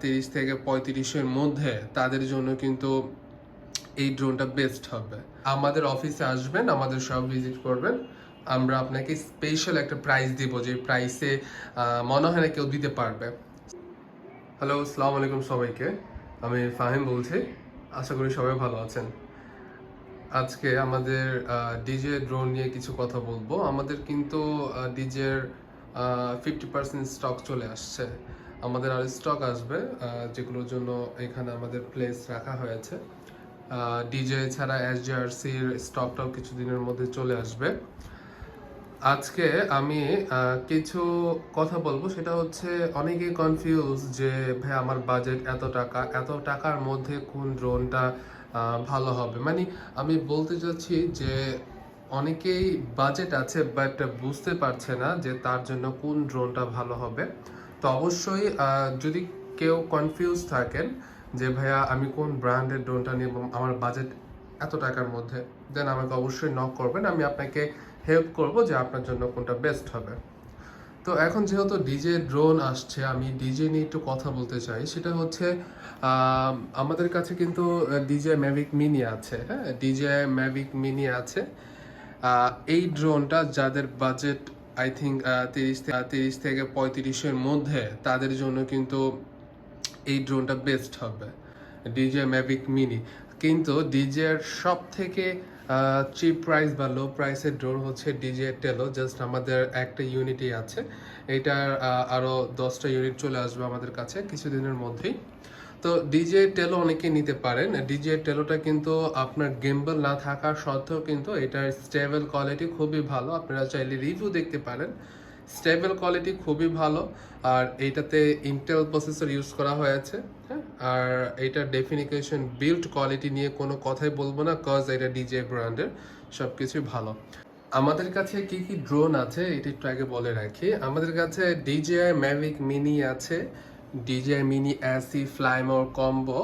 30 থেকে 35-এর মধ্যে তাদের জন্য কিন্তু এই ড্রোনটা বেস্ট হবে। আমাদের অফিসে আসবেন, আমাদের সব ভিজিট করবেন, আমরা আপনাকে স্পেশাল একটা প্রাইস দিব, যে প্রাইসে মনে হয় না কেউ দিতে পারবে। হ্যালো, আসসালামু আলাইকুম সবাইকে, আমি ফাহিম বলছি। আশা করি সবাই ভালো আছেন। আজকে আমাদের ডিজে ড্রোন নিয়ে কিছু কথা বলবো। আমাদের কিন্তু ডিজের 50% স্টক চলে আসছে। আমাদের আর স্টক আসবে, যেগুলোর জন্য এখানে আমাদের প্লেস রাখা হয়েছে। ডিজে ছাড়া এসজিআরসির স্টকটাও কিছুদিনের মধ্যে চলে আসবে। আজকে আমি কিছু কথা বলবো, সেটা হচ্ছে অনেকেই কনফিউজ যে ভাই আমার বাজেট এত টাকার মধ্যে কোন ড্রোনটা ভালো হবে। মানে আমি বলতে চাচ্ছি যে অনেকেই বাজেট আছে বাট বুঝতে পারছে না যে তার জন্য কোন ড্রোনটা ভালো হবে। তো অবশ্যই যদি কেউ কনফিউজ থাকেন যে ভাইয়া আমি কোন ব্র্যান্ডের ড্রোনটা নিব, আমার বাজেট এত টাকার মধ্যে, দেন আমাকে অবশ্যই নক করবেন, আমি আপনাকে হেল্প করব যে আপনার জন্য কোনটা বেস্ট হবে। তো এখন যেহেতু ডিজে ড্রোন আসছে, আমি ডিজে নিয়ে একটু কথা বলতে চাই। সেটা হচ্ছে আমাদের কাছে কিন্তু ডিজে ম্যাভিক মিনি আছে। হ্যাঁ, ডিজে ম্যাভিক মিনি আছে। এই ড্রোনটা যাদের বাজেট আই থিঙ্ক 30 থেকে 35-এর মধ্যে, তাদের জন্য কিন্তু এই ড্রোনটা বেস্ট হবে, ডিজে ম্যাভিক মিনি। কিন্তু ডিজের সব থেকে চিপ প্রাইস বা লো প্রাইসের ড্রোন হচ্ছে ডিজে টেলো। জাস্ট আমাদের একটা ইউনিটই আছে, এটার আরও 10টা ইউনিট চলে আসবে আমাদের কাছে কিছুদিনের মধ্যেই। তো ডিজে টেলো অনেকে নিতে পারেন। ডিজে টেলোটা কিন্তু আপনার গেম্বল না থাকার সত্ত্বেও কিন্তু এটার স্টেবল কোয়ালিটি খুবই ভালো। আপনারা চাইলে রিভিউ দেখতে পারেন, স্টেবল কোয়ালিটি খুবই ভালো। আর এইটাতে ইন্টেল প্রসেসর ইউজ করা হয়েছে। হ্যাঁ, আর এটার ডেফিনিকেশন বিল্ড কোয়ালিটি নিয়ে কোনো কথাই বলবো না, কজ এটা ডিজে ব্র্যান্ডের, সব কিছুই ভালো। আমাদের কাছে কি কি ড্রোন আছে এটা একটু আগে বলে রাখি। আমাদের কাছে ডিজে ম্যাভিক মিনি আছে, ডিজে মিনি অ্যাসি ফ্লাইমোর কম্বো।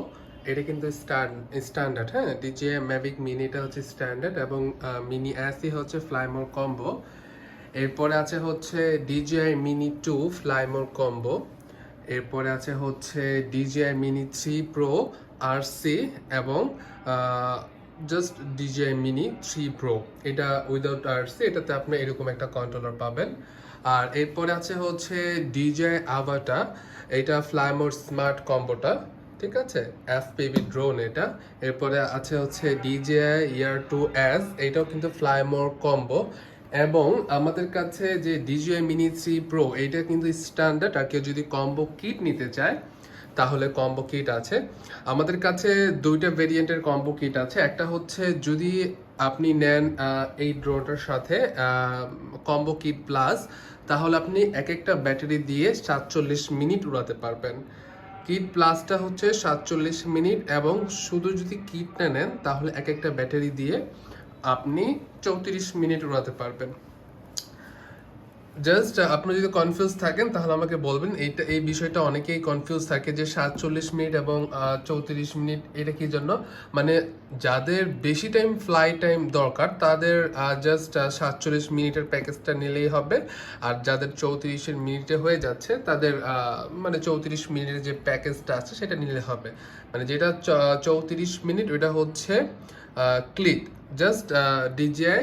এটা কিন্তু স্ট্যান্ডার্ড। হ্যাঁ, ডিজে ম্যাভিক মিনিটা হচ্ছে স্ট্যান্ডার্ড এবং মিনি অ্যাসি হচ্ছে ফ্লাইমোর কম্বো। এরপরে আছে হচ্ছে ডিজিআই মিনি 2 ফ্লাইমোর কম্বো। এরপরে আছে হচ্ছে ডিজিআই মিনি 3 প্রো আরসি এবং জাস্ট ডিজিআই মিনি 3 প্রো, এটা উইদাউট আরসি। এটাতে আপনি এরকম একটা কন্ট্রোলার পাবেন। আর এরপরে আছে হচ্ছে ডিজিআই আভাটা, এটা ফ্লাইমোর স্মার্ট কম্বোটা, ঠিক আছে, এফপিভি ড্রোন এটা। এরপরে আছে হচ্ছে ডিজিআই ইয়ার 2S, এটাও কিন্তু ফ্লাইমোর কম্বো। এবং আমাদের কাছে যে ডিজিআই মিনি 3 প্রো, এইটা কিন্তু স্ট্যান্ডার্ড। আর কেউ যদি কম্বো কিট নিতে চায় তাহলে কম্বো কিট আছে আমাদের কাছে। দুইটা ভেরিয়েন্টের কম্বো কিট আছে। একটা হচ্ছে যদি আপনি নেন এই ড্রোটার সাথে কম্বো কিট প্লাস, তাহলে আপনি এক একটা ব্যাটারি দিয়ে 47 মিনিট উড়াতে পারবেন। কিট প্লাসটা হচ্ছে 47 মিনিট, এবং শুধু যদি কিটটা নেন তাহলে এক একটা ব্যাটারি দিয়ে আপনি 34 মিনিট উড়াতে পারবেন। জাস্ট আপনি যদি কনফিউজ থাকেন তাহলে আমাকে বলবেন। এই বিষয়টা অনেকেই কনফিউজ থাকে যে 47 মিনিট এবং 34 মিনিট এটা কি জন্য। মানে যাদের বেশি টাইম ফ্লাই টাইম দরকার তাদের জাস্ট 47 মিনিটের প্যাকেজটা নিলেই হবে। আর যাদের 34 মিনিটে হয়ে যাচ্ছে তাদের মানে 34 মিনিটের যে প্যাকেজটা আছে সেটা নিলে হবে। মানে যেটা 34 মিনিট ওইটা হচ্ছে click, just DJI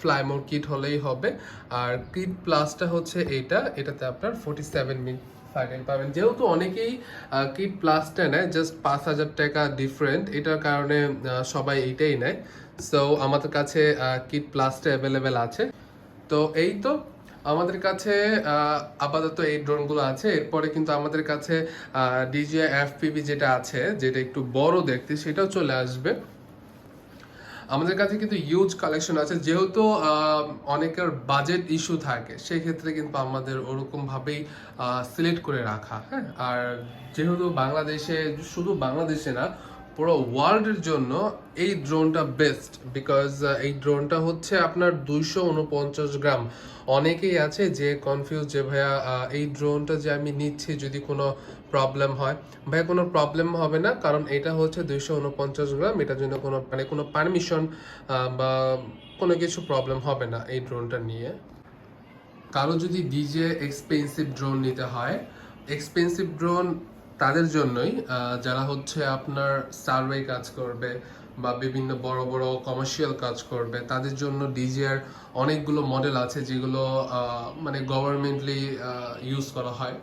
Fly More kit হলেই হবে। আর কিট প্লাসটা হচ্ছে এটাতে আপনার 47 মিনিট ফ্লাই টাইম পাবেন। যেহেতু অনেকেই কিট প্লাসটা নেয়, জাস্ট 5,000 টাকা ডিফারেন্ট, এটার কারণে সবাই এইটাই নেয়। সো আমাদের কাছে কিট প্লাসটা অ্যাভেলেবেল আছে। তো এই তো আমাদের কাছে আপাতত এই ড্রোনগুলো আছে। এরপরে কিন্তু আমাদের কাছে ডিজিআই এফপিভি যেটা আছে, যেটা একটু বড় দেখতে, সেটাও চলে আসবে। আমাদের কাছে কিন্তু ইউজ কালেকশন আছে। যেহেতু অনেকের বাজেট ইস্যু থাকে, সেই ক্ষেত্রে কিন্তু আমাদের ওরকম ভাবেই সিলেক্ট করে রাখা। হ্যাঁ, আর যেহেতু বাংলাদেশে, শুধু বাংলাদেশে না পুরো ওয়ার্ল্ডের জন্য এই ড্রোনটা বেস্ট, বিকজ এই ড্রোনটা হচ্ছে আপনার 249 গ্রাম। অনেকেই আছে যে কনফিউজ যে ভাইয়া এই ড্রোনটা যে আমি নিচ্ছি যদি কোনো প্রবলেম হয়। ভাইয়া কোনো প্রবলেম হবে না, কারণ এটা হচ্ছে 249 গ্রাম, এটার জন্য কোনো পারমিশন বা কোনো কিছু প্রবলেম হবে না এই ড্রোনটা নিয়ে। কারো যদি ডিজে এক্সপেন্সিভ ড্রোন নিতে হয়, এক্সপেন্সিভ ড্রোন তাদের জন্যই যারা হচ্ছে আপনার সার্ভে কাজ করবে বা বিভিন্ন বড় বড় কমার্শিয়াল কাজ করবে, তাদের জন্য ডিজিআর অনেকগুলো মডেল আছে যেগুলো মানে গভর্নমেন্টলি ইউজ করা হয়।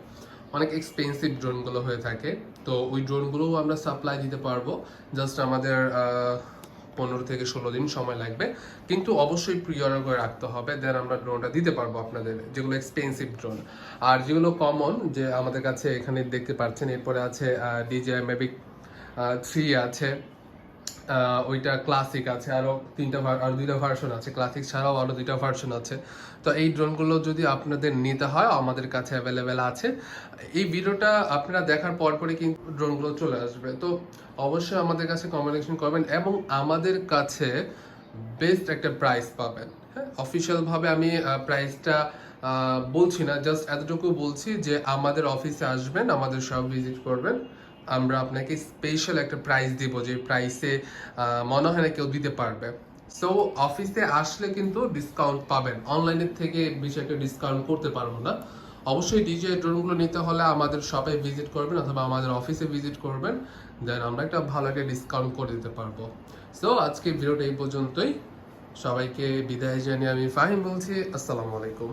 অনেক এক্সপেন্সিভ ড্রোনগুলো হয়ে থাকে, তো ওই ড্রোনগুলোও আমরা সাপ্লাই দিতে পারবো। জাস্ট আমাদের 15 থেকে 16 দিন সময় লাগবে, কিন্তু অবশ্যই প্রি অর্ডার করে রাখতে হবে, দেন আমরা ড্রোনটা দিতে পারবো আপনাদের, যেগুলো এক্সপেন্সিভ ড্রোন। আর যেগুলো কমন, যে আমাদের কাছে এখানে দেখতে পাচ্ছেন, এরপরে আছে DJI Mavic 3 আছে, ওইটা ক্লাসিক আছে, আরো দুইটা ভার্সন আছে, ক্লাসিক ছাড়াও আরো দুইটা ভার্সন আছে। তো এই ড্রোনগুলো যদি আপনাদের নিতে হয় আমাদের কাছে অ্যাভেলেবেল আছে। এই ভিডিওটা আপনারা দেখার পরপরই কিন্তু ড্রোনগুলো চলে আসবে, তো অবশ্যই আমাদের কাছে কমিউনিকেশন করবেন এবং আমাদের কাছে বেস্ট একটা প্রাইস পাবেন। হ্যাঁ, অফিসিয়াল ভাবে আমি প্রাইসটা বলছি না, জাস্ট এতটুকু বলছি যে আমাদের অফিসে আসবেন, আমাদের সব ভিজিট করবেন, আমরা আপনাকে স্পেশাল একটা প্রাইস দিব, যে প্রাইসে মনে হয় না কেউ দিতে পারবে। সো অফিসে আসলে কিন্তু ডিসকাউন্ট পাবেন, অনলাইনের থেকে বেশি একটা ডিসকাউন্ট করতে পারবো না। অবশ্যই ডিজিআই ড্রোনগুলো নিতে হলে আমাদের শপে ভিজিট করবেন অথবা আমাদের অফিসে ভিজিট করবেন, দেন আমরা একটা ভালো একটা ডিসকাউন্ট করে দিতে পারবো। সো আজকে ভিডিওটা এই পর্যন্তই, সবাইকে বিদায় জানিয়ে আমি ফাহিম বলছি, আসসালামু আলাইকুম।